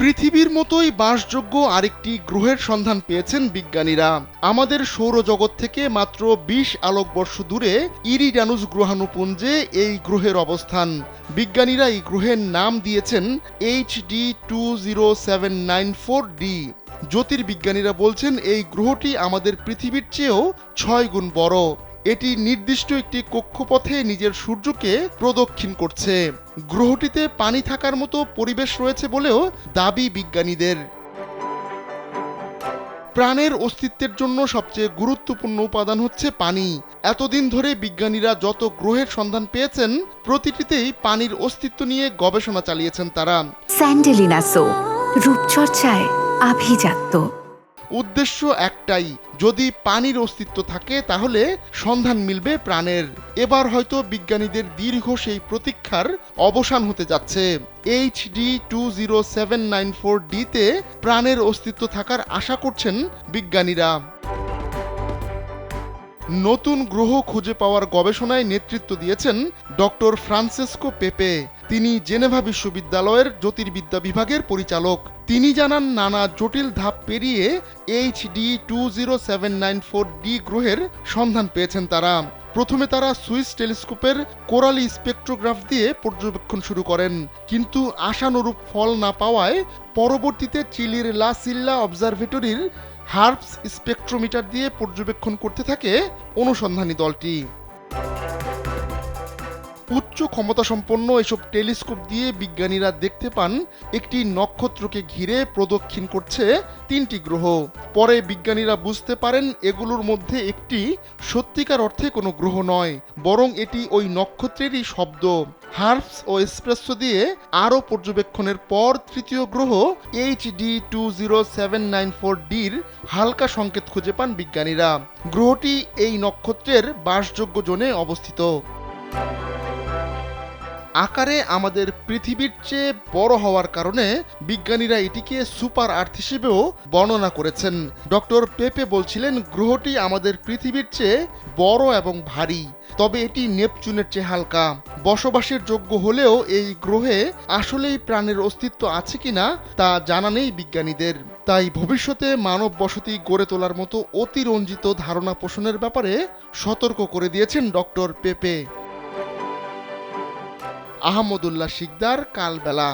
পৃথিবীর মতোই বাসযোগ্য আরেকটি গ্রহের সন্ধান পেয়েছেন বিজ্ঞানীরা। আমাদের সৌরজগৎ থেকে মাত্র ২০ আলোকবর্ষ দূরে ইরিডানুস গ্রহাণুপুঞ্জে এই গ্রহের অবস্থান। বিজ্ঞানীরা এই গ্রহের নাম দিয়েছেন HD 20794d। জ্যোতির্বিজ্ঞানীরা বলছেন এই গ্রহটি আমাদের পৃথিবীর চেয়েও ৬ গুণ বড়। এটি নির্দিষ্ট একটি কক্ষপথে নিজের সূর্যকে প্রদক্ষিণ করছে। গ্রহটিতে পানি থাকার মতো পরিবেশ রয়েছে বলেও দাবি বিজ্ঞানীদের। প্রাণের অস্তিত্বের জন্য সবচেয়ে গুরুত্বপূর্ণ উপাদান হচ্ছে পানি। এতদিন ধরে বিজ্ঞানীরা যত গ্রহের সন্ধান পেয়েছেন প্রতিটিতেই পানির অস্তিত্ব নিয়ে গবেষণা চালিয়েছেন তারা। স্যান্ডেলিনা সো, রূপচর্চায় আভিজাত্য। উদ্দেশ্য একটাই, যদি পানির অস্তিত্ব থাকে তাহলে সন্ধান মিলবে প্রাণের। এবার হয়তো বিজ্ঞানীদের দীর্ঘ সেই প্রতীক্ষার অবসান হতে যাচ্ছে। HD 20794d তে প্রাণের অস্তিত্ব থাকার আশা করছেন বিজ্ঞানীরা। নতুন গ্রহ খুঁজে পাওয়ার গবেষণায় নেতৃত্ব দিয়েছেন ডক্টর ফ্রান্সেসকো পেপে। তিনি জেনেভা বিশ্ববিদ্যালয়ের জ্যোতির্বিদ্যা বিভাগের পরিচালক। তিনি জানান, নানা জটিল ধাপ পেরিয়ে HD 20794d গ্রহের সন্ধান পেয়েছেন তারা। প্রথমে তারা সুইস টেলিস্কোপের কোরালি স্পেকট্রোগ্রাফ দিয়ে পর্যবেক্ষণ শুরু করেন, কিন্তু আশানুরূপ ফল না পাওয়ায় পরবর্তীতে চিলির লা সিল্লা অবজারভেটরির হার্বস স্পেকট্রোমিটার দিয়ে পর্যবেক্ষণ করতে থাকে অনুসন্ধানী দলটি। উচ্চ ক্ষমতাসম্পন্ন এসব টেলিস্কোপ দিয়ে বিজ্ঞানীরা দেখতে পান একটি নক্ষত্রকে ঘিরে প্রদক্ষিণ করছে ৩টি গ্রহ। পরে বিজ্ঞানীরা বুঝতে পারেন এগুলোর মধ্যে একটি সত্যিকার অর্থে কোনো গ্রহ নয়, বরং এটি ওই নক্ষত্রেরই শব্দ। হার্বস ও এসপ্রেসো দিয়ে আরও পর্যবেক্ষণের পর তৃতীয় গ্রহ HD 20794dর হালকা সংকেত খুঁজে পান বিজ্ঞানীরা। গ্রহটি এই নক্ষত্রের বাসযোগ্য জোনে অবস্থিত। আকারে আমাদের পৃথিবীর চেয়ে বড় হওয়ার কারণে বিজ্ঞানীরা এটিকে সুপার আর্থ হিসেবেও বর্ণনা করেছেন। ডক্টর পেপে বলছিলেন, গ্রহটি আমাদের পৃথিবীর চেয়ে বড় এবং ভারী, তবে এটি নেপচুনের চেয়ে হালকা। বসবাসের যোগ্য হলেও এই গ্রহে আসলেই প্রাণের অস্তিত্ব আছে কিনা তা জানা নেই বিজ্ঞানীদের। তাই ভবিষ্যতে মানব বসতি গড়ে তোলার মতো অতিরঞ্জিত ধারণা পোষণের ব্যাপারে সতর্ক করে দিয়েছেন ডক্টর পেপে। আহমদুল্লাহ শিকদার, কালবেলা।